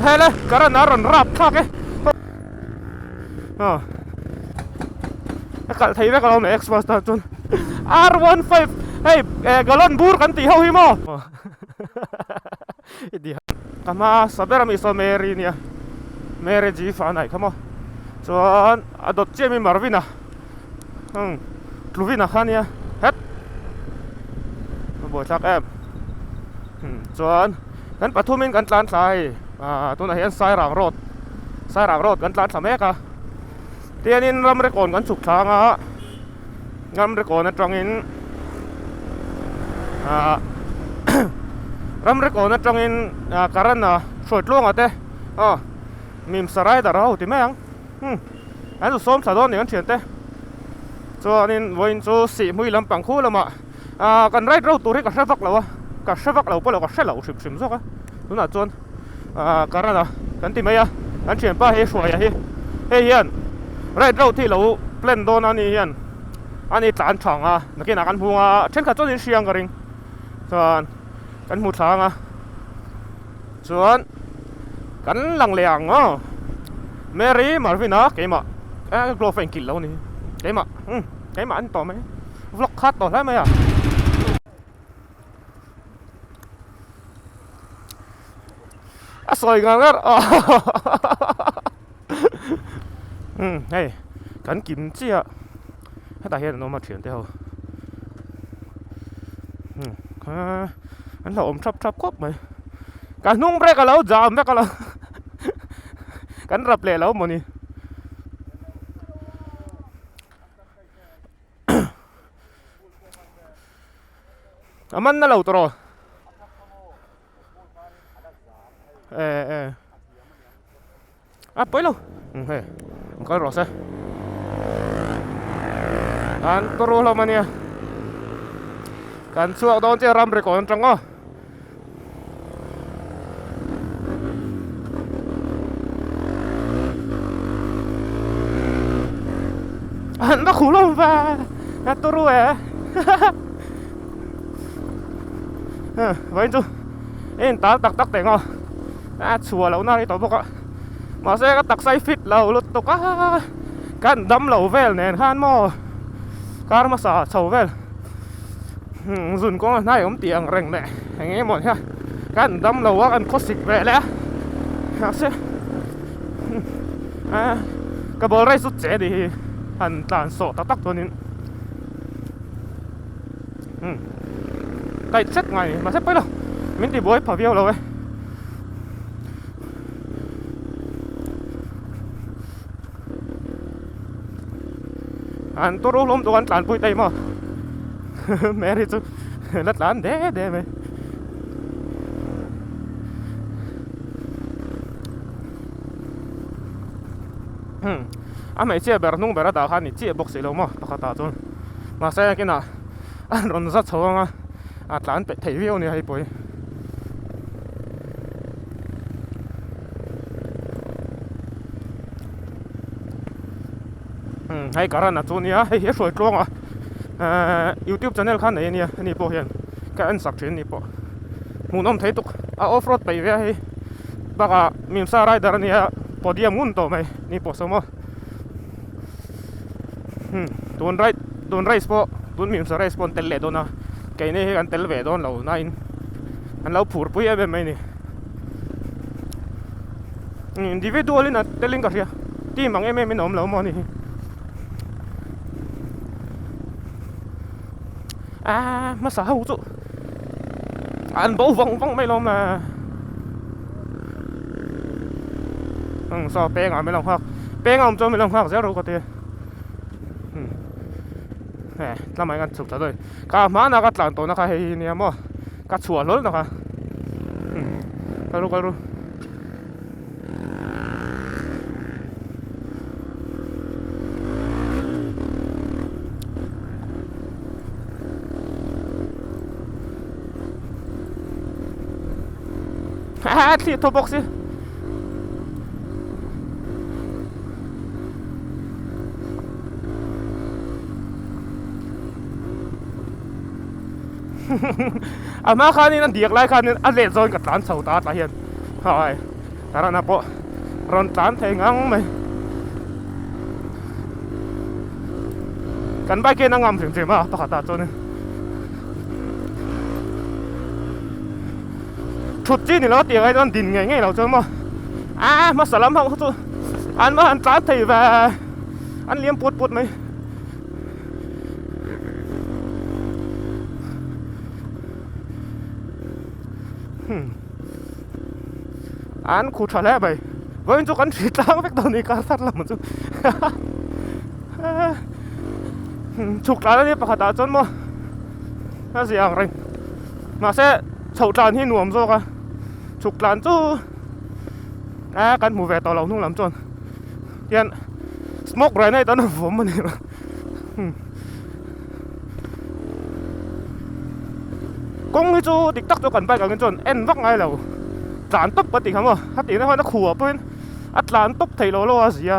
hele karan aron rap thak e kal thei ve kal me express ta chun R15 hey galon bur kan ti ho hi mo idi kama sabera mi so meri nia meri ji fa nai kamo chuan adot chemi marvina tluvina khania het bo thak em chuan kan pathumin kan tlan thlai tuna hian sai rang road kan tlan thameka tianin ram rekon kan chuk thanga ngam rekon atangin ram rekon atangin karan na short long ate mim sarai da rau ti mang an som sadon ni an thian te chuanin voin chu si hui lampang khu lama kan right road turi ka hravak lo polo ka hrelo hrim zoka tuna chuan karana kan ti mai kan thian pa he hruai hi hian right road thi lo plan don ani hian ani tlan thanga nakina kan hunga then kha chuan siang ka ring chuan kan hmu thanga chuan kan lang leang Mary Marvina keima glofeng kil lo ni keima an to mai vlog khat to la mai soi ngang er hey kan kim chia ta hian no ma thian te ho an lo om thap khop mai kan nung brek a lo jam vek a lo kan rap le lo mo ni aman na lo tro poi lo he ko ro sa an tro lo mania kan chuak don che ram rekon chango an na khulo va na tro vậy chứ em ta tắc tiền không chùa lâu nay tao bốc mà xe cái tắc say fit lâu lút tao cái đâm lâu về nè han mò cái mà xả sầu về dùn con này ông tiền rèn nè anh em mọi ha cái đâm lâu anh có xịt về lẽ xe cái bờ ray sút chế thì hành tàn sổ tắc thôi nên tay chết ngày mà xếp bấy đâu mình đi bối phá viêu rồi anh tôi rút lắm tôi ăn tàn bụi tay mà mẹ đi chứ lát lán đế mày mày chia bè nung bè ra đào han chia bốc xì lâu mà tao khát thôi mà xe cái nào anh còn rất xấu mà tlan pe thei viu ni hai poi hai karan na chu nia hei he soi tlong YouTube channel khan nei nia ni po hian ka an sak thin ni po munom thei tuk off road pe ve hei baka mimsa rider nia podium mun to mai ni po somo don race po don mimsa race pon tel le dona cái này anh tel về đó lâu nay anh lâu phur bui em mày nè individual na telling ka siya ti mang em nom lâu mà nè mà sao hậu chứ anh bố vong mày lòng mà sao bé ngồi mày lòng học bé ngồi cho mày lòng học zero cái làm mấy ngàn chục rồi, cả má nó cắt lantern nó khai này mà cắt chuột lớn nó khai, cái luôn, thì thô bốc xí. อามาคันนี้นั่นเดียกไรคันนี้อันเล็ดโซนกับร้านเสาตาตาเห็นเฮ้ยแต่ละนับปะร้านร้านเทงังไหมกันไปเกนังงามถึงเจ๋งมากปะขาตาโจนี่ชุดจีนนี่เราเตียงไอ้ตอนดินไงเราเจอมามาสลัมเขาตัวอันมาอันร้านเทว่าอันเลี้ยงปวดไหมอันคู่ทะเลไปวันจุกันผิดตั้งไปตอนนี้การสัตว์ละมันจุฉุกร้านนี้ปะขาตาจนมั้งน่าเสียอย่างไรมาเสเฉาจานที่หน่วมโซกะฉุกร้านจูกันหมูแววต่อเราทุ่งลำจนยันสโมกไรในตอนนั้นผมมันนี่ละกงจูดิกตักตัวกันไปกันจนเอ็นวักไงเราจานตุ๊บปฏิคำว่าถ้าตีได้พอนักขัวเป็นอัตลานตุ๊บไทยโลโลอาเซีย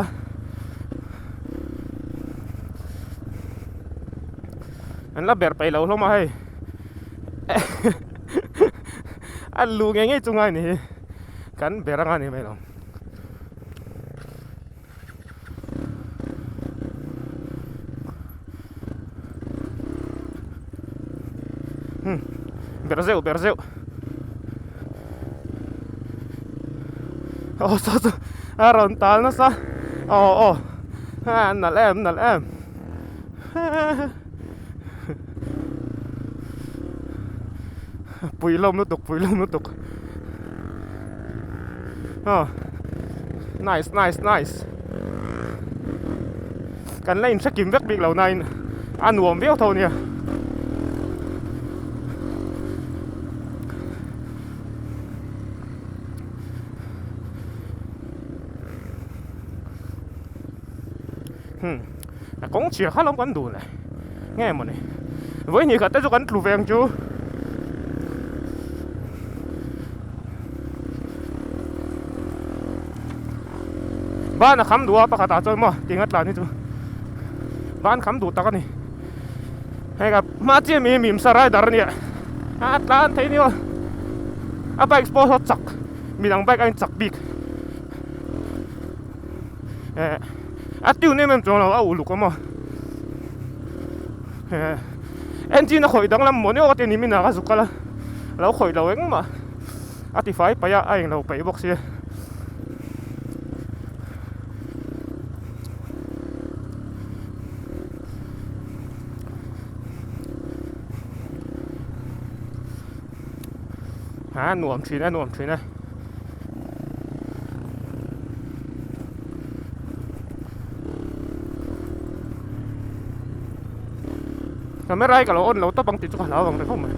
อันละเบียร์ไปเราลงมาให้อันลูกยังไงจุงไงนี่กันเบียร์งานนี่ไม่หรอกเบียร์เซลโอ้สุดรอนตาลนะซะโอ้นั่นแหละปุยลมนุตุกnice กันเล่นสกิมเวกบิ๊กเหล่านั้นอันหวมเวลเท่านี้cũng chỉ khá lắm quán đủ này nghe mà này với nhiều cái tới cho quán lù vàng chúบ้านขำดูปะขาตาจอยมั้งจริงอัดลานี่จูบ้านขำดูตากันนี่ให้กับมาเจียมีมสลายดาร์เนี่ยอัดลานที่นี่วะไปเอ็กซ์โพสจักมีหลังไปกันจักบิ๊กอัดติวนี่มันจงเราเอาลูกก็มั้งเอ็นจีน่ะข่อยดังลำหมดเนี่ยก็เต็มนี่มีน่าก็สุกกันละเราข่อยเราเองมั้งอัติไฟไปอะไอ้เราไปบอกเสียหน่วมชีนะก็ไม่ไรกับเราอ้นเราต้องบังติดจุกเราบังไปพวกมัน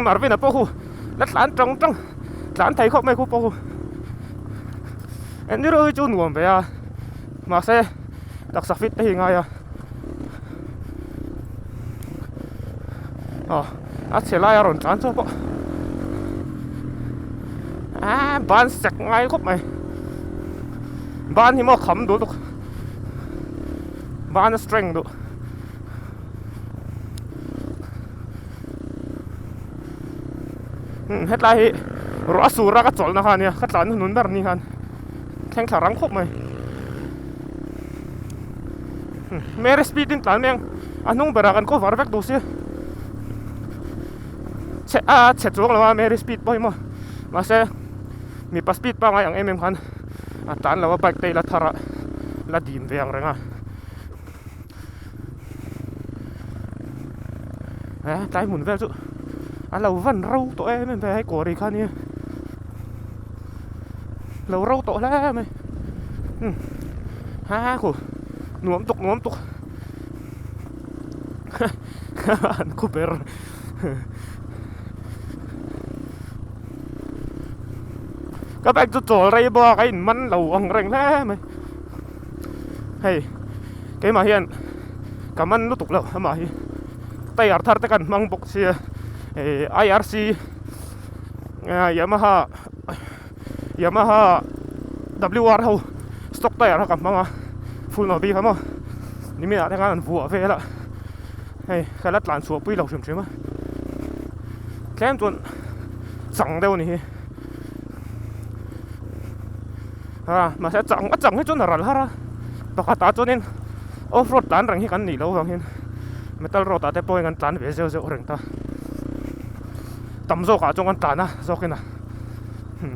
มาร์วินอะพวกกูนัดหลานจังหลานไทยเขาไม่คู่พวกกูเอ็นนี่เราจูนหวมไปอะมาเสตักสักฟิตได้ยังไงอะอัดเสียลายอารมณ์จานชอบปะบ้านสักไงครบไหมบ้านที่มาขำดูตุกบ้านสตริงดูเฮ็ดไรรัวสูรักจอลนะคะเนี่ยขัดหลานหนุนแบบนี้กันแข่งขารังครบไหมเมริสปีดินหลานเมียงอันนุ่งเบรากันก็วาร์เวกดูสิเช็ดจวงแล้วว่าเมริสปีดบ่อยมาเสมีปัสปีดบ้างอย่างเอ็มคันตานแล้วว่าไปเตะละทาระละดินเวียงแรงใจหมุนเวลจุเราวันเราตัวไม่ไปให้กอดอีกคันนี้เราตัวแล้วไหมกูหนวมตกกูเปร các bạn chỗ đây bo cái mắn lầu ông rành thế mày hey cái mà hiện cảm ơn nó tục lầu mà hi tay ở thar tekan mang bok si IRC Yamaha WR ho stock tay ở cảm mang full nó đi phải khôngนี่มีอะไรกันวัวเวละเฮ้ยแค่ละหลานสัวปุ้ยเราชิมๆมั้ยแค่จนสั่งเดียวนี่มาแค่จังให้จนอะไรล่ะปกติจนนี่ออฟโรดหลานรังให้กันหนีแล้วบางทีไม่ต้องรอตาแต่ปล่อยกันหลานไปเสียวๆเร่งตาต่ำโซกาจงกันหลานนะโซกินะ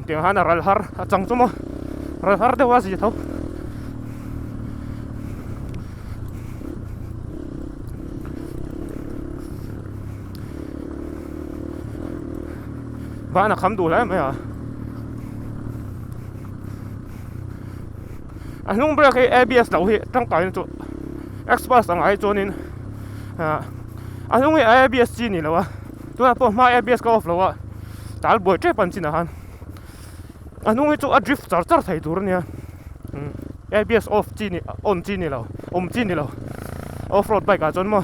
เดี๋ยวหาอะไรล่ะจังจุ่มอะไรล่ะเดี๋ยวว่าสิเท่าบ้านคำดูแล้วไหมอ่ะอันนู้นเรียกไอ้ ABS เราที่ตั้งแต่จุด Express ต่างไอ้ตัวนี้อันนู้นไอ้ ABS จีนี่แล้ววะตัวนั้นพวกมา ABS ก็ off แล้ววะแต่บ่อยเจ็บปันจีนะฮันอันนู้นไอ้จุด drift จัดไทยตัวนี้ ABS off จีนี่ on จีนี่แล้วจีนี่แล้ว off road bike จนมั้ง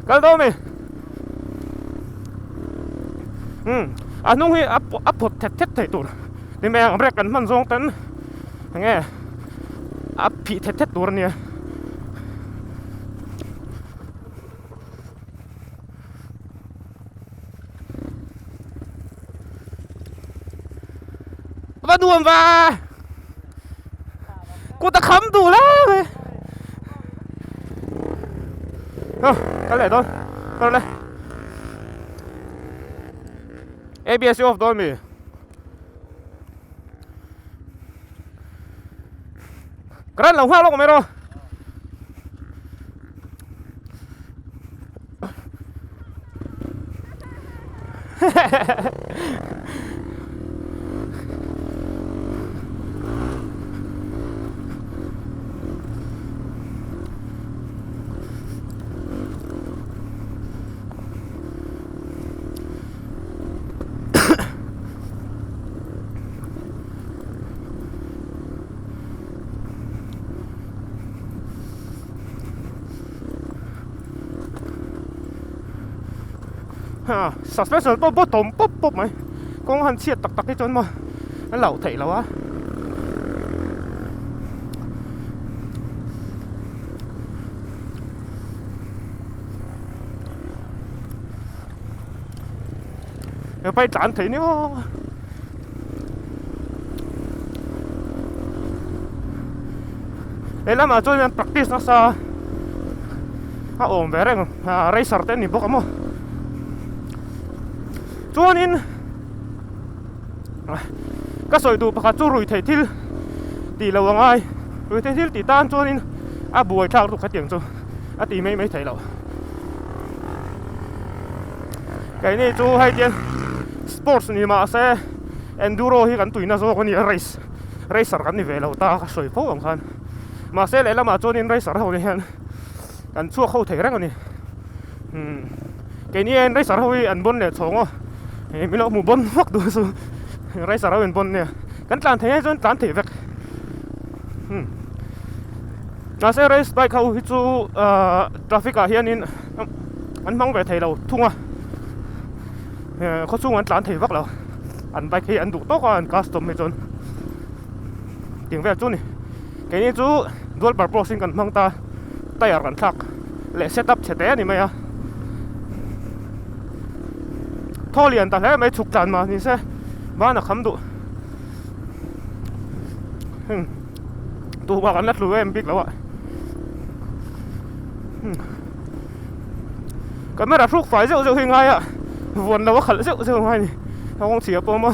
กันตัวมั้ยอันนู้นให้อัพพอดเท็ดไทยตัวนี่แม่งเรียกกันมันทรงตันไงอัพพีเท็ดตัวเนี่ยมาดูมากูตะคำดูแล้วเลยกันเลยต้นกันเลยABS off ด้วยมั้ยกระนั้นเราห้าลงไม่รอsuspension ปุ๊บปุ๊บไหมกองหันเฉียดตักให้จนมาแล้วเหล่าไถแล้ววะเดี๋ยวไปจานไถนี่วะแล้วมาจน practice นะซะโอ้แม่เร่งracer เต้นนี่พวกมั้งจวนอินก็สวยดูประคัตจูรุยเททิลตีเราว่าไงรุยเททิลตีต้านจวนอินบวยทางถูกขัดเตียงจูตีไม่เทเราไก่นี่จูให้เตียนสปอร์ตนี่มาเซ่เอนดูโรที่กันตุยน่าโซ่คนนี้เรสกันนี่เวลาตาสวยพวกของคันมาเซ่เลยแล้วมาจวนอินเรสเราเนี่ยกันชั่วเข้าเทแรงกันนี่ไก่นี่เองเรสเราอันบนเนี่ยสองอ่ะไม่รู้หมู่บนพวกดูสิไรสาระเป็นบนเนี่ยกันตานเทจนตานเทเวกน่าเสียไรสไปเขาฮิจูทราฟิกเฮียนินอันมังไปเทเราทุ่งอ่ะเขาสู้อันตานเทเวกเราอันไปเฮียอันดุโต๊ะก็อันคัสตอมไม่จนเตียงเวกจุนี่แค่นี้จูดูบาร์โปรซิงกันมังตาไต่ยากันทักเละเซตอัพเฉยๆนี่ไหมอ่ะท่อเลียนแต่แล้วไม่ถูกจานมานี่ใช่บ้านคำดุตัวมากันนัดรู้เอ็มบิ๊กแล้วอะก็ไม่ได้พลุกไฟเจ้ายังไงอะวนเราว่าขัดเจ้ายังไงนี่เราคงเสียปมอ่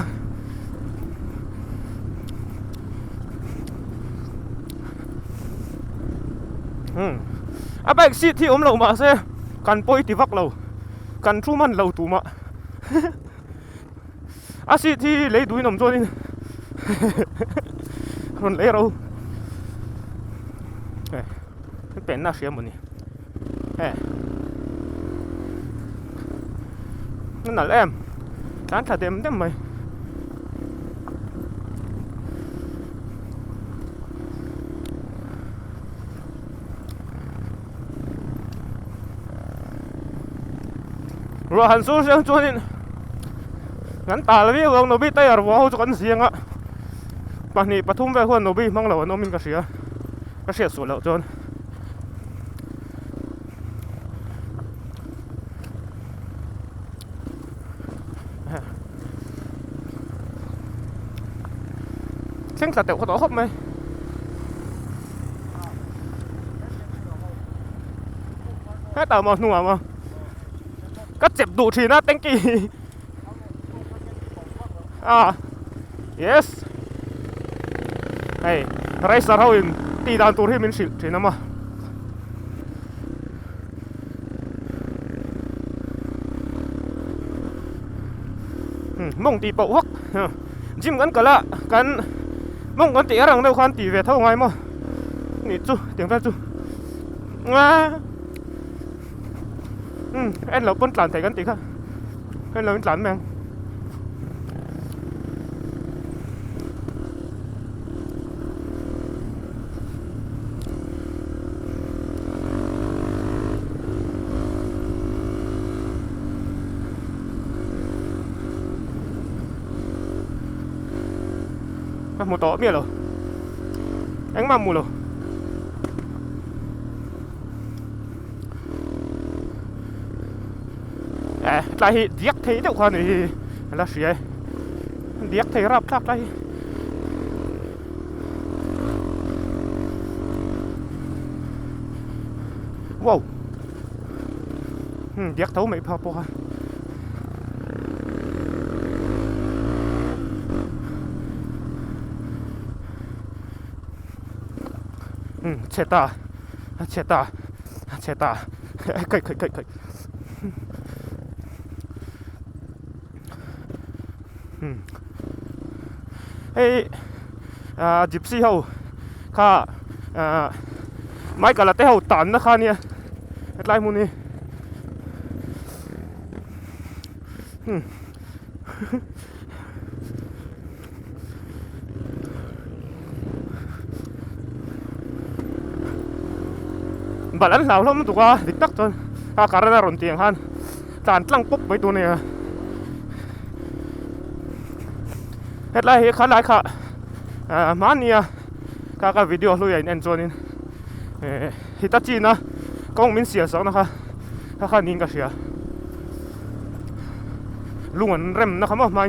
ะไปสิที่อมเรามาใช่กันปอยติวักเรากันทุ่มันเราตัวมาสิที่เลยดูหนุ่มโจนี่คนเลยเราเป็นน่าเสียหมดนี่นั่นแหละร้านถ่ายเต็มได้ไหม rồi hắn số sang cho nên ngắn tà là biết ông nó biết tay ở vào cho con xiềng á bà nị bà thum về hơn nó biết mang lẩu nó mình cái xỉa sủa lẩu cho 생사 때 có tốt mày hết tao mà nua mà cắt chẹp đủ thì nó thank you yes hey racer hau in ti dan tur hi min sil thina ma mong ti pau hak jim kan kala kan mong kan ti arang đâu khan ti về thâu ngay mà ni chu tiếng ra chu anh là con làn thấy kan ti kha anh là con làn mang một tổ biết rồi anh mà mù rồi lại điếc thấy đâu con này là gì điếc thấy rap rap đây wow điếc thấu mấy pha po chết ta cây hey gypsy hậu kha mai cả là té hậu tàn nó kha nia lại muốn đi bà lẫn nào lắm tụi qua địch tắc thôi cả ra rộn tiền han tàn lăng bốc với tụi này hết lại khá lại khá mania các video lui ảnh cho nên Hitachi na công mình xỉa sao na khá nín cái gì luôn rem na không mà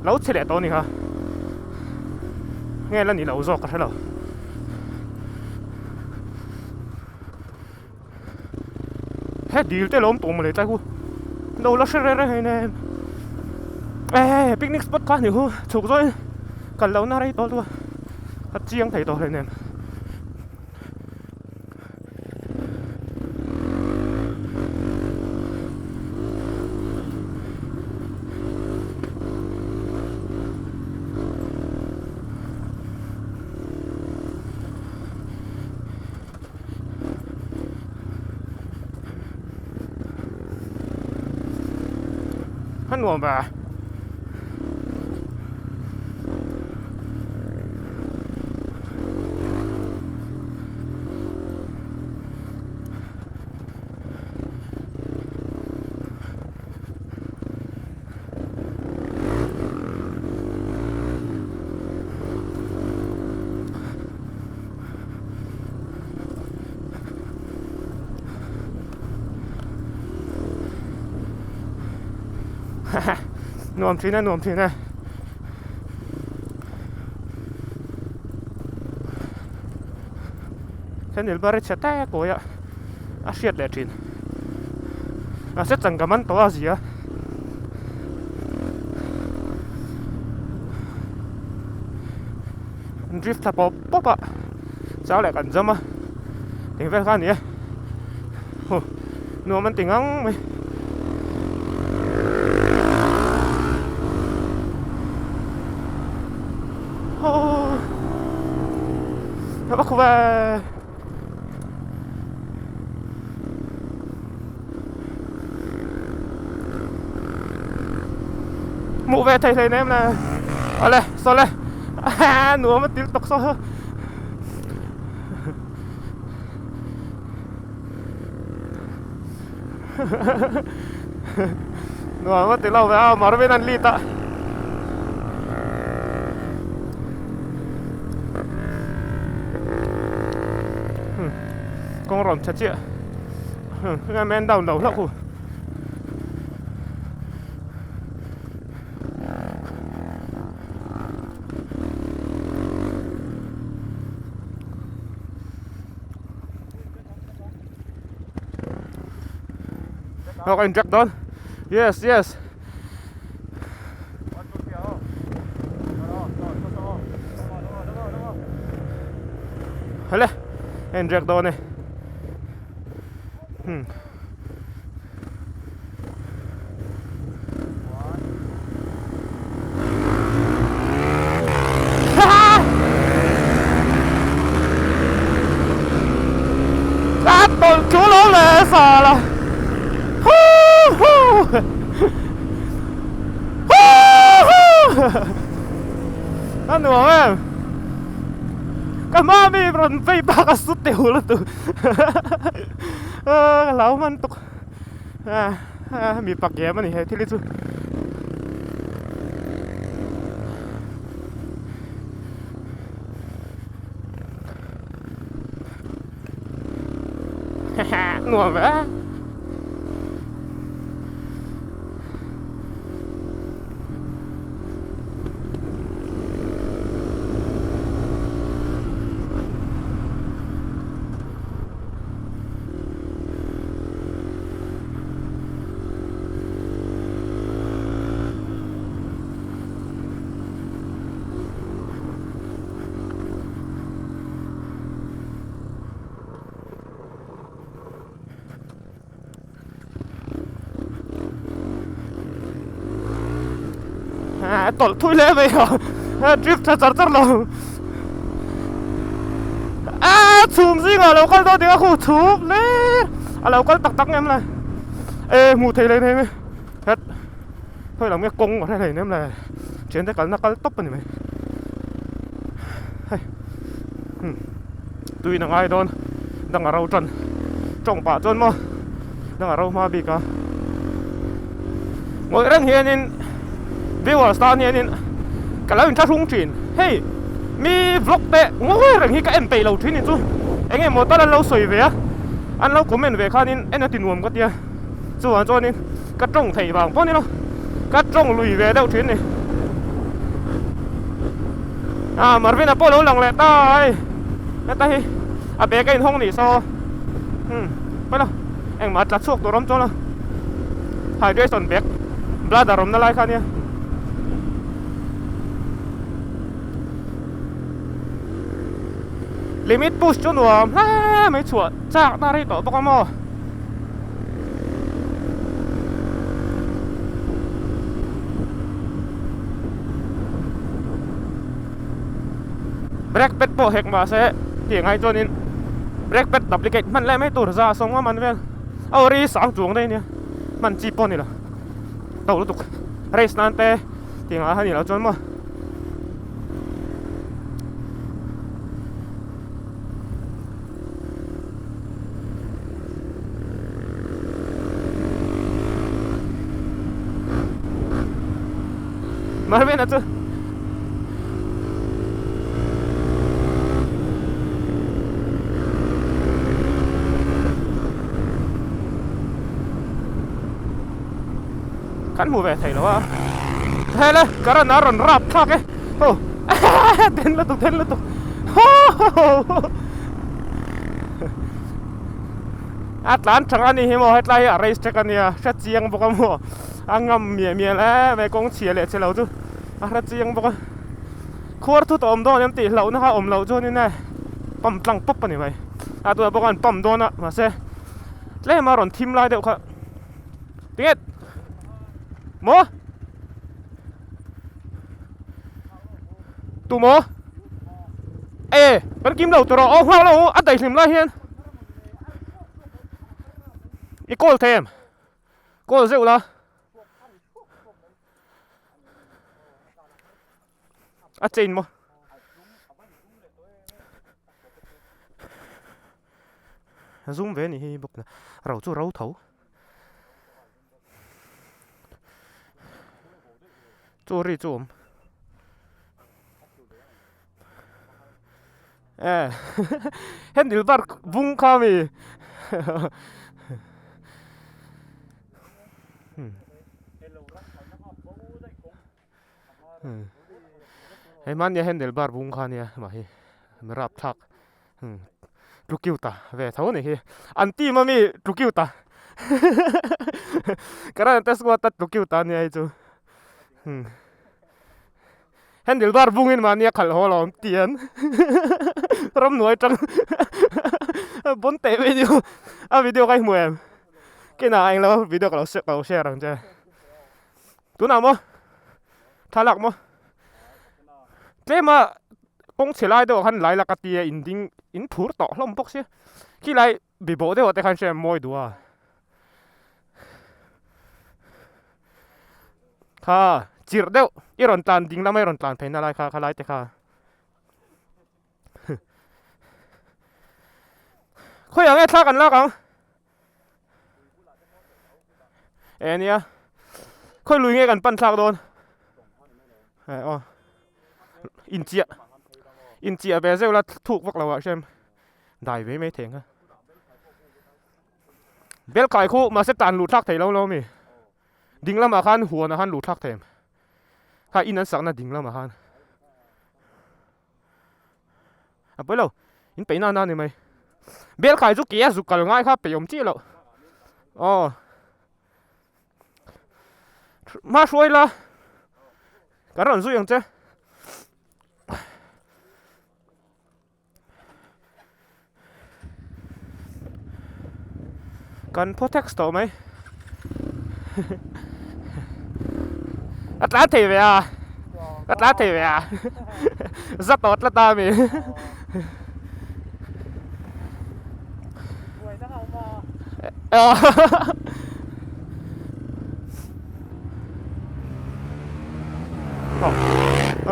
lâu chết lẹ to này ha nghe là你lâu rồi cái nào hết điều tới lốm tụm mà lấy tay cu đâu là sẽ ra hay nè picnic spot khác nhiều chụp rồi cần lâu na đây to luôn hạt chiang thấy to này nè hắn nuông bà nuông thế này thế nên bà sẽ té coi ạ xiết lẹ chín sẽ chẳng cảm ơn to gì á drift là bóp ạ cháu lại cần dâm á tiếng về khăn nhỉ nuông mình tiếng ngắn mày Bắc về mụ về thầy em là ở đây sao đây núa mất tiếng tộc sao hơn nó mất từ lâu rồi mà nó bên ăn lít ạ con rồng chặt chẽ nghe men đầu đầu lắm okay, inject down. Yes, yes. Hele, inject down này. Tôi chú lỗ lệ xà là anh đùa em cái má mi run phi ba cái sút tiểu là từ cái lão man tục mi bạc ghé mà này thì lý chú ngồi vậy tol thui le ve drift char char lo chum zing lo kal do dia khu chup le lo kal tak tak em này ê mù thầy lên thế hết thôi làm cái công của thế này em là chuyến tới nó kal top này mày tuy là ai đón đang ở đâu trần trong bả trơn mà đang ở đâu mà bị cả ngồi đang hiện in viewers ta hiện in cả lão cha trung chuyển hey mi vlog tệ ngồi rằng hi cả em tây lâu chuyển in chú anh em một ta lâu soi về anh lâu comment về khan in anh tin nuông cái tia chú anh cho nên cái trong thầy vàng bao nhiêu đâu cái trong lùi về đâu chuyển này mà bên nào lâu lòng lẹ ta hi bé cái hông này sao bây giờ anh mà chặt suốt tôi lắm cho nó hydration back blood arom nó lại khan nha limit push cho nó mấy chuột chắc ta đi tổ bọc mò break pet po hek mà sẽ tiếng ai cho nên break pet duplicateมันแล้วไม่ตัวra xongว่ามันเป็นเอารีสามจวงได้เนี่ยมันจีปอนนี่ล่ะเต่าลุตุกเรสนั่นแต่tiếng aiนี่แล้วจนมามาเป็นอะไรขันหูแบบไทยแล้ววะเฮ้ยเลยกระนั้นรอนรับทักเอ้โอ้เต้นละตุกเต้นละตุกอัตลานช่างอันนี้เห็นมั้ยให้ไล่อะไรสักกันเนี่ยชัดเจียงบอกมั้งอ่างงเมียแล้วไม่กงเชียร์เลยเชียร์เราจูชัดเจียงบอกควรทุตอมโดนยังตีเรานะครับอมเราจูนี่แน่ปั๊มตั้งปุ๊บปะนี่ไปตัวบอกกันปั๊มโดนอะมาเซ่เล่มารอนทีมไล่เดี๋ยวครับติ๊กโมตูโมกันกิมเราตัวเราเอาหัวเราอัดได้สิมไล่เฮียนอีโก้เทมโก้เซลละอัดจีนโมzoom vềนี่บอกนะเราจู่เราเถา จูรีจูมเห็นดิลบาร์บุ้งข้ามีเฮ้ยมันเนี่ยเห็นดิลบาร์บุ้งข้าเนี่ยมาเฮ้ไม่รับทักลูกกิ้วตาเว้ยเท่านี้เฮ้อันตีมามีลูกกิ้วตากระนั้นแต่สกัดตัดลูกกิ้วตาเนี่ยไอ้จูเห็นดิลบาร์บุ้งอินมาเนี่ยขัดหัวเราเตียนรำหน่วยจังบนเตะวิดีโอวิดีโอใครมวยกินอะไรแล้ววิดีโอเราแชร์รังเจ้ตัวน้ำมั้งท่าหลักมั้งเจ้มากงเฉลยเดี๋ยวขันไหลลักตีอินดิ้งอินผูร์ต่อล้มพกสิขี้ไหลบีบเดี๋ยวแต่ขันแชร์มวยดูข้าจีรเดี๋ยวอีรอนตันดิ้งแล้วไม่รอนตันเพนอะไรข้าไหลแต่ข้าคุยอย่างนี้ทักกันแล้วกันเนี่ยคุยลุยงี้กันปั้นทักโดนอินเจียเบเซลแล้วถูกพวกเราใช่ไหมได้ไม่ถึงอะเบลไก่คู่มาเซตันหลุดทักเทเรามีดิ้งแล้วมาขันหัวนะขันหลุดทักเทมถ้าอินนั้นสักนะดิ้งแล้วมาขันไปแล้วอินไปนานนี่ไหมเบลไก่จุกเกียจุกกันง่ายครับไปยมจี้แล้วมาช่วยละกันรันสู้ยังเจ้กันโพเท็กซ์ต่อไหมอัตราเทวีจะตอดละตามี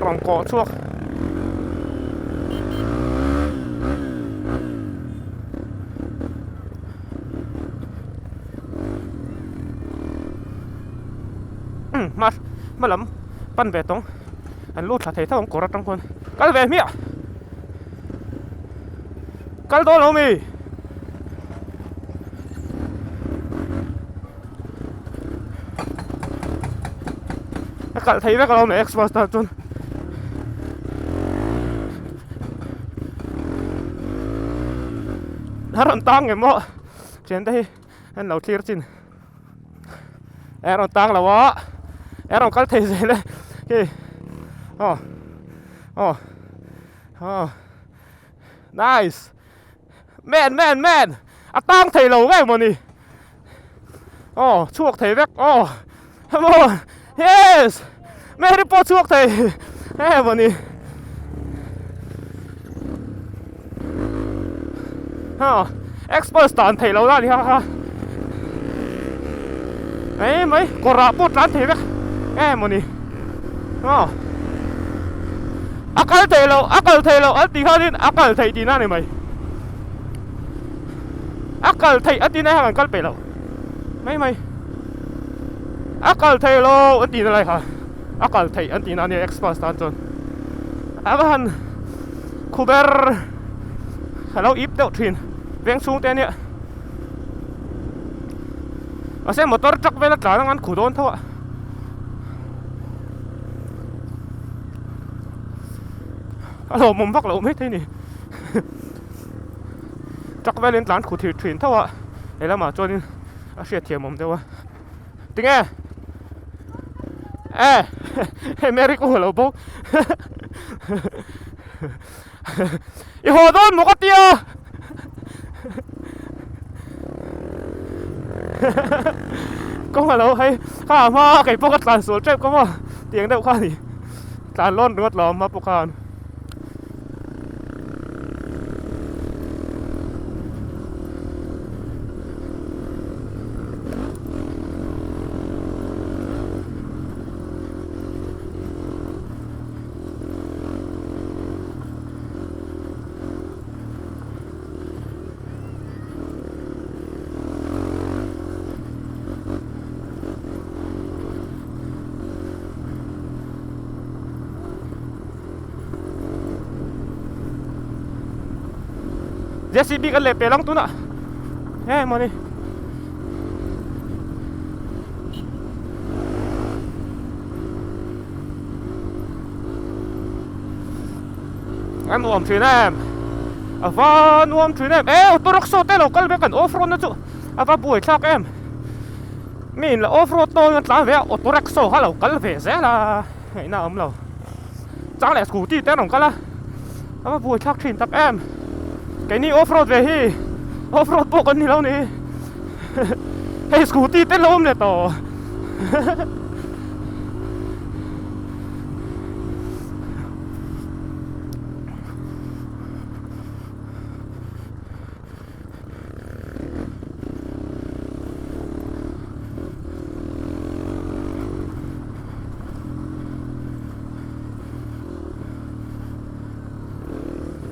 รองกอช่วงมาล้ำปั้นเบตงอันลูดสะเทเท่าของกอรักทั้งคนกัลเบเมียกัลโดนเรามีกัลไทยแม่ก็เราเนี่ยเอ็กซ์พอร์ตจนถ้าเราตั้งไงมั้งเช่นได้อันเราเคลียร์จินเราตั้งแล้ววะเรากัลไทยเลยโอเคnice man ตั้งไทยเราไงมันนี่ช่วงไทยแม่come on yes ไม่ได้ปวดช่วงไทยมันนี่expert ตอนไทยเราได้นี่ครับไม่กระปุกร้านไทยแม่มันนี่อากาศไทยเราอันที่เขาดินอากาศไทยดีน่าเนี่ยไหมอากาศไทยอันที่ไหนห่างกันไปเราไม่อากาศไทยเราอันที่อะไรค่ะอากาศไทยอันที่นั่นเนี่ยเอ็กซ์พอร์ตจนบ้านคูเบอร์เราอีฟเดลทรินเวียงสูงแต่เนี่ยอาเซมอเตอร์จักรเวลาจ่ายงั้นขู่โดนเท่าเรามุมพักเราไม่ที่นี่จักรเวลาหลานขู่ถือทรินเท่าแล้วมาจนเสียเทียมมุมเดียวติงเมริกาเราบอกอีหัวโดนมุกเตียก็มาแล้วให้ข้ามาไก่พวกกันสารสวนเจ็บก็มาเตียงเดียวข้านี่สารล้นรถล้อมมาปลุกข้า JCB กันเลยเปลังตุน่ะเฮ้ยมันนี่อันนวมถือแนมอาฟ้านวมถือแนมตัวรักโซ่เตะเราก็เลยกันออฟโรดนะจ๊ะอาฟ้าป่วยชักมีนละออฟโรดโตกันตามเวะตัวรักโซ่เขาเราก็เลยเสียละไอ้น้าเราจ้างแหละสกูตี้เต้นของกันละอาฟ้าป่วยชักทีมทักแกนี่ออฟโรดเวฮีออฟโรดพวกกันนี่แล้วนี่ให้สกูตี้เต้นล้มเลยต่อ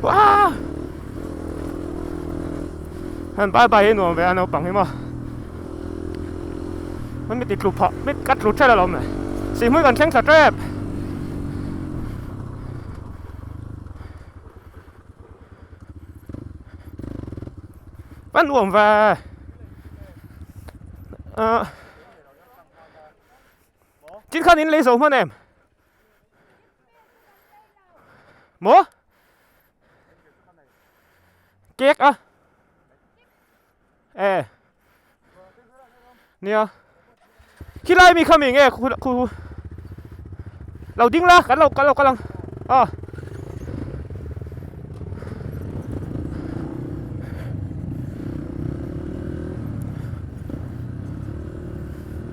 ว้าฮันไปหนูไปอันเอาปังให้มามันไม่ติดหลุดเพาะไม่กัดหลุดใช่แล้วหรอเนี่ยสีมือกันแข้งสแตรปปั้นอ้วมว่ากินข้าวนี้เลยส่งมาเนี่ยหมูเก๊กอ่ะเนี่ยคิดไรมีคำอย่างเงี้ยครูเราดิ้งละกันเรากำลัง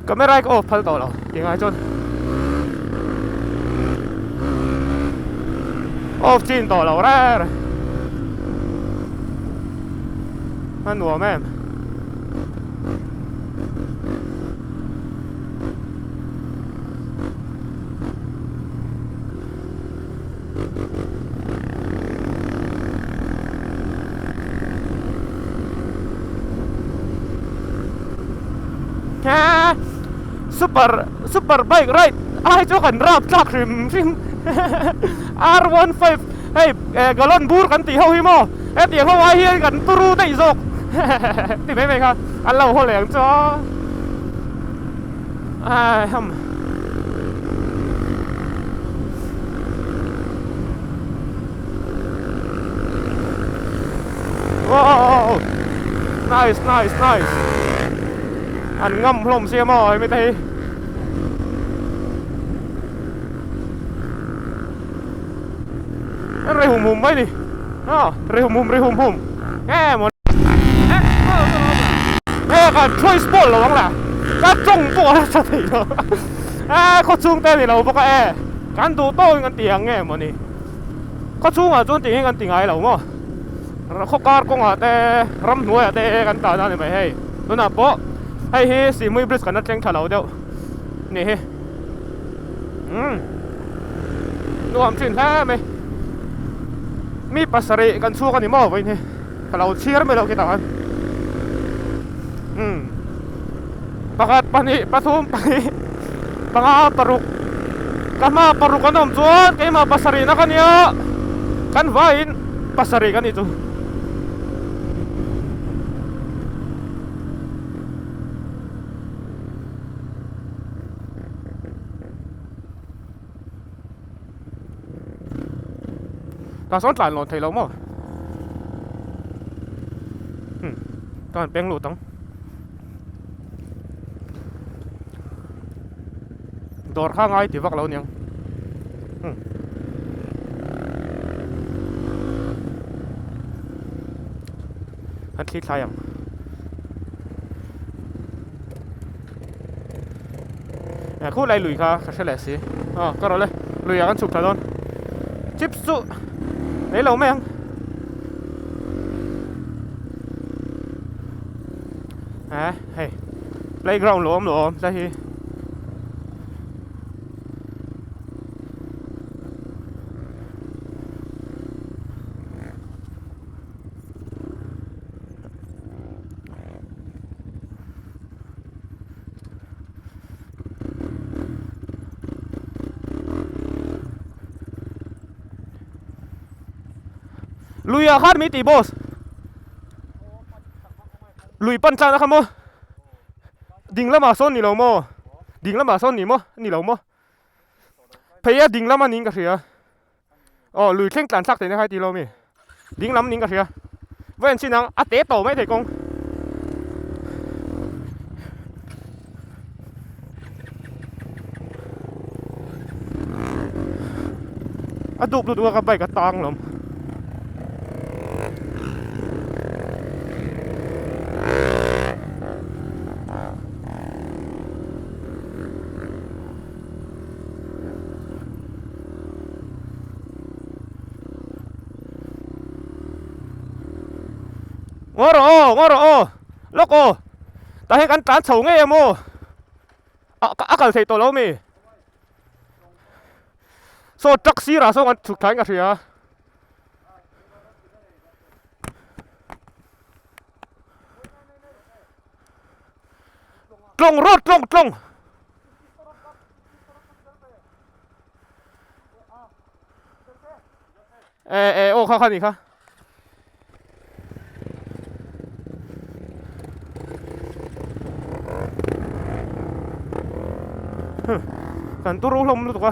ก็ไม่ไรก็พัลต่อเรายังไงจนจีนต่อเราแร่มันหัวแม่ซูเปอร์ไบค์ไรไอ้เจ้ากันราบจากริมR15เฮ้ยกะล่อนบูร์กันตีเขาหิมอตีเขาไว้เฮียกันตูรูได้จกตีไม่ครับอันเราหัวแหลงจ้าฮัมว้าว nice อันง่ำพรมเสียมอไม่ได้เรือหุ่มไว้ดิเรือหุ่มแง่หมดก็ช่วยสปอร์ตเราบ้างล่ะก็จงปวดสติเราเขาจุงเต้นเราบอกว่าการดูโต้กันเตียงแง่หมดนี่เขาจุงจนตีกันตีไงเราเนาะเขาการกงแต่รำหน่วยแต่กันตาได้ไหมให้ตัวน่ะโป๊ะให้สีมือบริสกันนัดแจ้งถ่ายเราเดียวนี่รวมถึงแท้ไหมมีปัสสริกันสู้กันนี่มั่วไว้นี่เราเชียร์ไม่เราคิดต่างประกาศปนิปทุมปนิปังอาปรุกกันมาปรุกกันน้ำจวนกันมาปัสสรินักกันเนี่ยกันไว้ปัสสริกันituตาซ้อนหลานหลอนไทยเรามั้งตอนเป็นหลุดตั้งโดดข้างไงที่วักเราเนี่ยอันคิดใครยังคู่ไรลุยค่ะใช่แหละสิก็เราเลยลุยกันสุกถนนจิ๊บสุไหนเราไม่ยังเฮ้ย playground หลวมใช่ไหมลุยอาคาดมิติบอส ลุยปั้นจ้านะครับโมดิ่งแล้วมาส้นนี่เราโมดิ่งแล้วมาส้นนี่โมนี่เราโมพยายามดิ่งแล้วมานิ่งกันเสียอ๋อลุยเข่งกลั่นซักแต่นะครับทีเรามีดิ่งล้ำนิ่งกันเสียเว้นชินังอาเตะโตไม่ถึงกงอะดูดูกับใบกระตังลมงอรองอรอลูกโอแต่ให้กันการเฉาไงโมอาการเสียตัวเรามีโซจักซีราโซกันสุดท้ายกันเสียตรงรถตรงโอ้ข้านี่ค่ะกันตัวรู้ลมรู้ตัว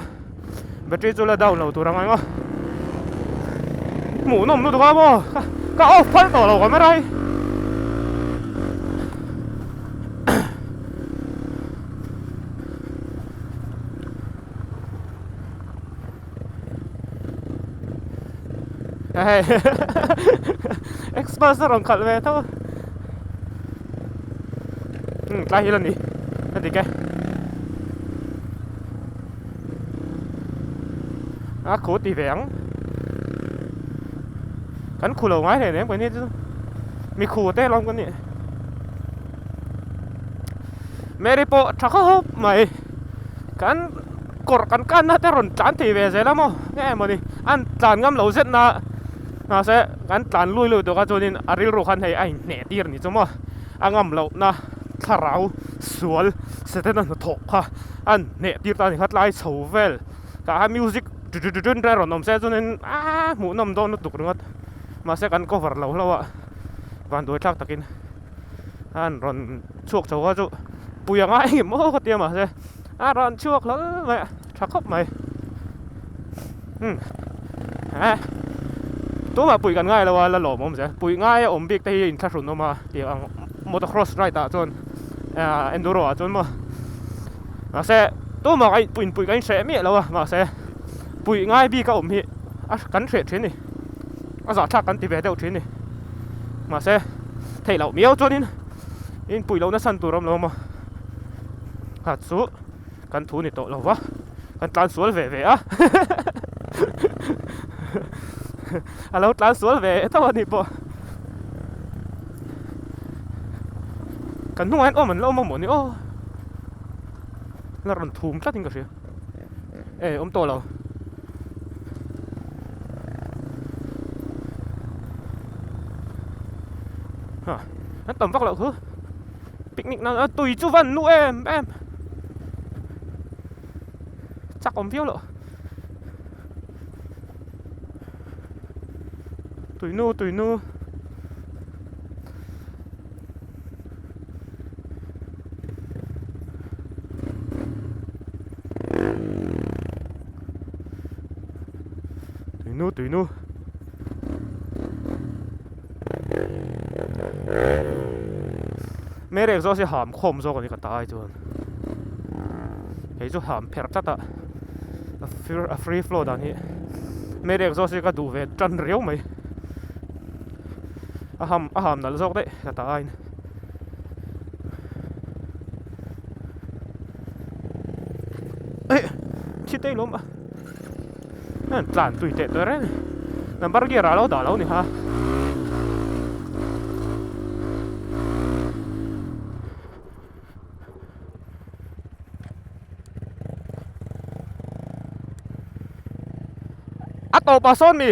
แบตเตอรี่จุลดาวน์เราตัวรังไงวะหมูนมรู้ตัวบ่ก็ออฟพันต่อเราก็ไม่ได้เฮ้ยเอ็กซ์เพรสรองขัดเวทใกล้แล้วนี่นั่นดิแกขูดตีแฝงกันขูดเหล่าไม้เนี่ยเนี่ยไปนี่มีขูดเต้ลองกันนี่เมริโปชักเขาไหมกันกดกันนะแต่รอนจานตีแฝงเสร็จแล้วมั้งแง่มาดิอันจานงำเหล่าเสร็จนะเสร็จกันจานลุยตัวกันจนนี่อาริโรคันให้ไอ้เนตีร์นี่จังมั้งอันงำเหล่านะคาราวสวนเสร็จนั่นถกค่ะอันเนตีร์ตอนนี้คัดไล่โซเวลกับมิวสิกจุดๆๆได้รอนนมเสร็จจนนี่หมูนมโดนตุกรึงัดมาเสร็จกันก็ฝันเหล่าแล้วอะวันตัวชักตะกินอันรอนช่วงเช้าก็จุปุยยังไงมั่วก็เตรียมมาเสร็จรอนช่วงแล้วไหมชักครบไหมตัวมาปุยกันง่ายแล้วว่าละหล่อมั้งเสร็จปุยง่ายอมบิ๊กแต่ยินทัศน์ออกมาเดี๋ยวมอเตอร์ครอสไรต์จนเอ็นดูโร่จนมาเสร็จตัวมาไอ้ปุยกันเสียมีแล้ววะมาเสร็จปุยง่ายบิ๊กก็อมพี่กันเสียชิ้นนี่สาชักกันตีเวเดลชิ้นนี่มาเสร็จเที่ยวเมียวจนนี่ปุยเราเนี่ยสั่นตัวรำเรามาหัดสู้กันทูนี่โตเราวะกันตานสวนเว่อะเราตานสวนเว่ตัวนี้ปะกันนุ่งแอนโอ้เหมือนเรามาหมดนี่โอ้เราหลังทุ่มจัดจริงก็เสียอมโตเรานั่นต่ำฟักเราคือปิกนิกนั่นตุยจูวันนู่เอ็มจักอมเพี้ยวเหรอตุยนู่ไม่เรียกว่าสิหามคมโซกันนี่ก็ตายจนเฮ้ยจะหามเพลจัดอะฟรีโฟลว์ตอนนี้ไม่เรียกว่าสิก็ดูเวทจันเรียวไหมอาหามนั่นโซกได้ก็ตายชิดได้ล้มอ่ะนั่นจานตุยเตะตัวเร่งนั่นบาร์เกียร์เราด่าเรานี่ฮะโตปาซอนมี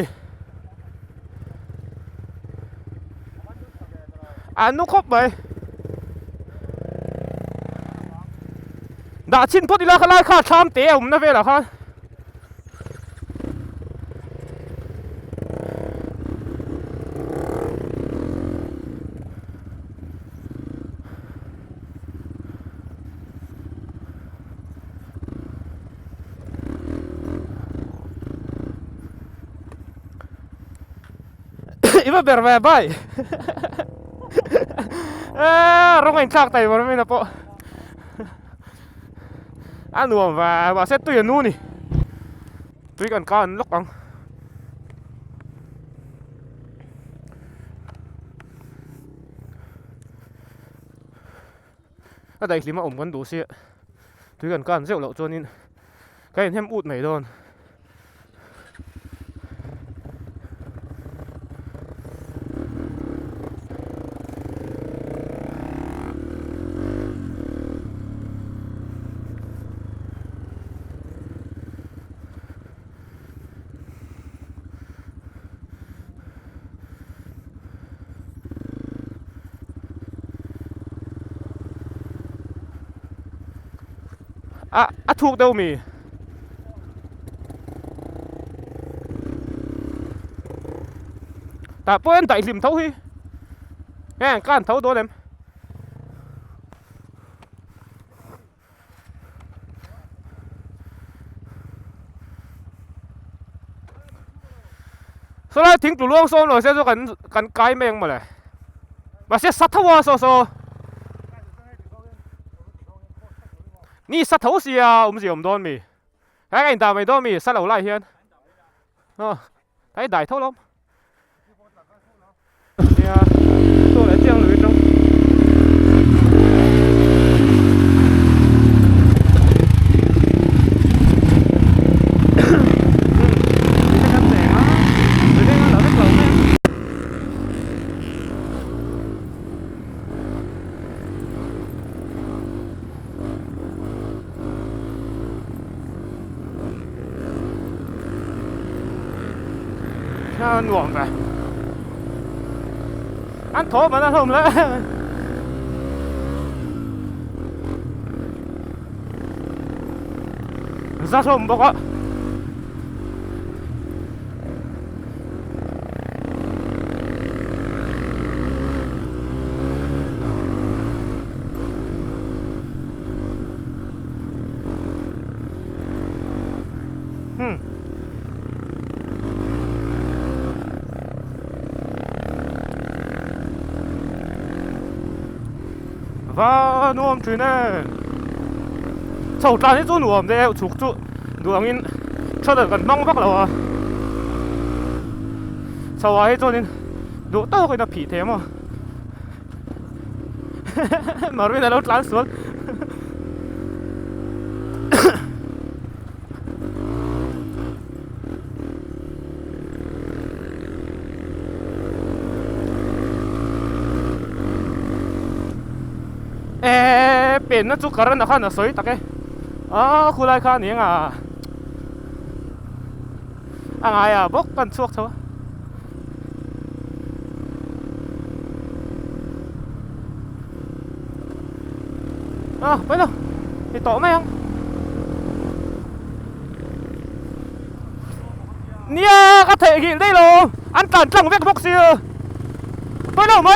นุครบไหมด่าชินพอดีละขลายข้าชามเตะผมนะเวล่ะค่ะ iba berwe bay rong anh chak tay mà mình là po ăn nuông và xét tùy nu nè tùy còn con lúc bằng ở đây thì mà ổn vẫn đủ xe tùy còn con rượu lậu cho nên cái anh em út này thôi thuộc đâu mì ta bữa anh tại liềm thấu hi nghe can thấu đó em sau đó tiếng tụi luông xôn rồi sẽ cho cần cái mèng mà này mà sẽ sát thấu soนี่สัตว์เขาเสียไม่ใช่ผมโดนมีไอ้ตาไม่โดนมีสัตว์เราไล่เฮียนไอ้ได้เท่าล้มเนี่ยตัวไหนเจียงหรือน้องหน่วงไปอันโถมันนะทุ่มแล้วซาทุ่มบอกว่าvà nuông chuyện này sầu tràn hết chỗ nuông đấy chụp chỗ nuông in cho được gần mong bắt đầu à sầu ấy cho nên đủ tao cái nó phỉ thế mà mà bây giờ nó lăn xuốngเป็นนั่นจุกการนั่นข้าน่ะสวยตะเกคุณไรข้าเนี่ยไงบอกกันช่วงเถอะไปเลยไปต่อไหมยังเนี่ยก็เทกินได้เลยอันตันจังเวกพกเสียไปเลยไหม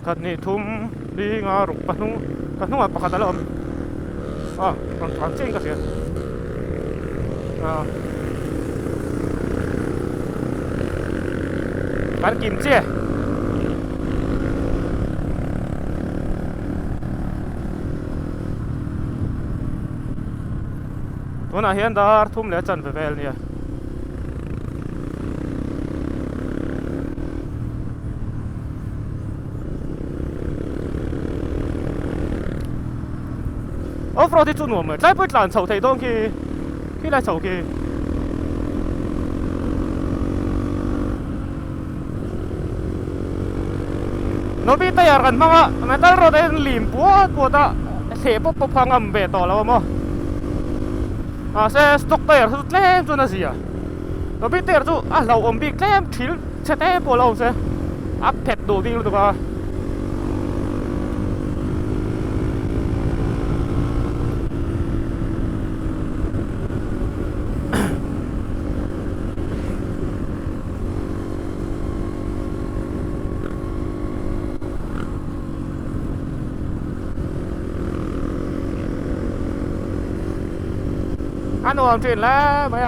กันนี่ทุ่มดีงารุกันนุ่งapa kata lo orang cing kasih kan kimchiตัวน่ะเห็นดาร์ทุ่มแล้วจันไปเวลเนี่ยoff-roadที่จุนหัวเหมือนใช้พื้นหลานเฉาไทยต้องที่ไรเฉากีโนบิตายกันมั้งอ่ะมันตั้งรถเองหลิมปวดเสียปุ๊บพังอ่ะเบะต่อแล้วมั้งเสียสต็อกเตอร์สุดเล่มจุนน่ะสิอ่ะโนบิตายจุเราอมบีเล่มทิ้งเช็ดเต้ปวดเราเสียอัพเพดดูวิ่งรู้ตัว กันหัวจีนแล้วไม่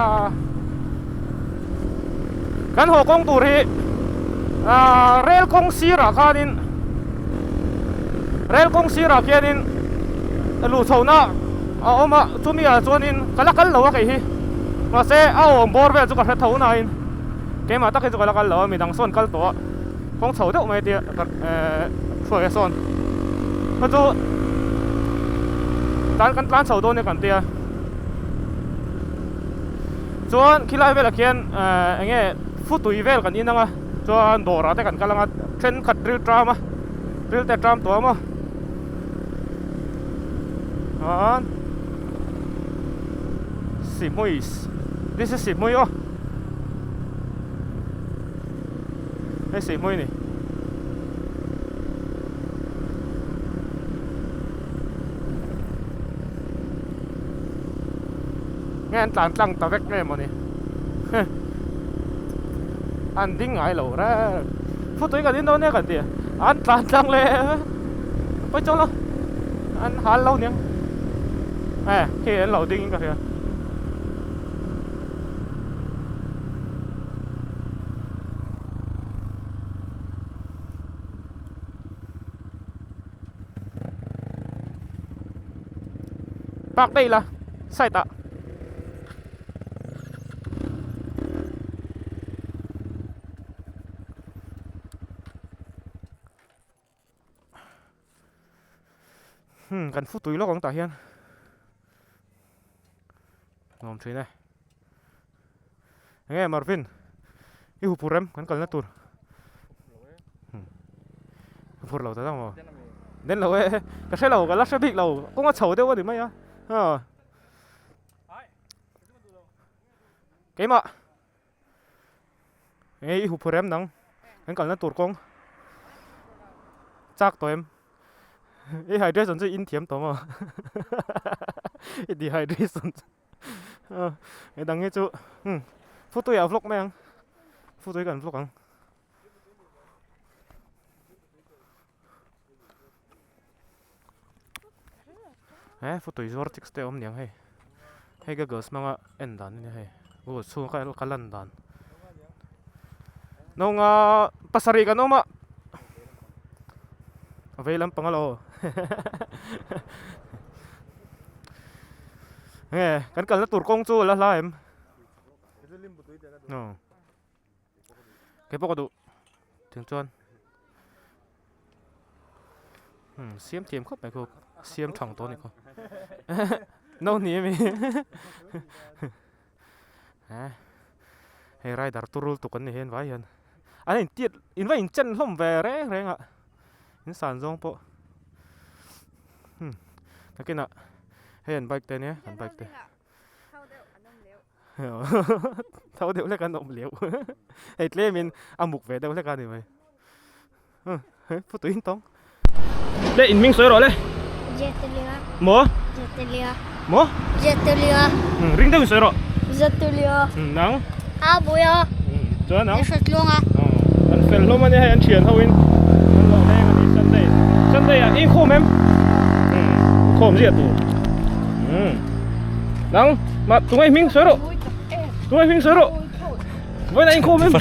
กันหัวกงตูรีเรลกงซีราคานินเรลกงซีราเกียนินลูชาวนาเอามาจุมีจวนนินกันละกันเหลวไอ้ฮีมาเซ่เอาบอร์เวจุกันเท่านั้นเกมมาตั้งจุกันละกันเหลวมีดังส่วนกันตัวคงเฉาเดียวไม่เดียช่วยส่วนเพราะจุการกันร้านเฉาโดนในกันเดียจวนคิดอะไรเวลาเขียนอย่างเงี้ยฟุตตุยเวลกันนี่นะมาจวนโดราแต่กันกันละงัดเทรนขัดริลตรามาริลแต่ตรามตัวมาสิมุยส์ this is สิมุยอ๋อไอ้สิมุยนี่งานตั้งตะเวกแม่มันนี่อันดิ้งไงเหล่าแร่พูดตัวกันนิดโน่นเนี่ยกันเดียอันตั้งเลยไปจงแล้วอันหาเราเนี่ยเห็นเราดิ้งกันเถอะปากได้ละใส่ตากันฟุตุยโลกของตาเฮียนงอมช่วยได้ยังไงมาร์วินอีหูปูเรมกันกันละตัวพูดเราแต่ต้องมาเด่นเราก็ใช่เรากันลักษณะพิกเราก็มาเฉาเดียวว่าหรือไม่อะเกมอ่ะอีหูปูเรมนังกันกันละตัวกงจากตัวเอ็มdehydration 是阴甜懂吗？dehydration 當嘅就副隊有 vlog 咩樣？副隊緊 vlog 副隊 vortex 嘅咁樣係個 gas mga endan niya係so kalandan nung pasari ka no ma avail ang pangalo kan kan tur kong chu la em no cái bọc đủ thường chuan xiêm tiêm khóc này cô xiêm thẳng to này cô nâu ní mi hay rai dar turul tu kan ni hen vai hen anh in tiết in vai in chân lom về rẽ rẽ ngạ in sàn zong po cái nè hen bike tên nhé bike tên thâu đều lấy cái nộm liễu hay lấy mình ăn mục về đâu lấy cái này mày phụ tử tông lấy in mình soi rồi đấy mỏ mỏ ring đâu soi rồi nắng 뭐야? cho nắng 롱아. anh phải lo mà này anh chuyển thôi anh lo đây anh Sunday à in khom em khom gì à tụ nắng mà tụi anh mình soi rồi với này in khom em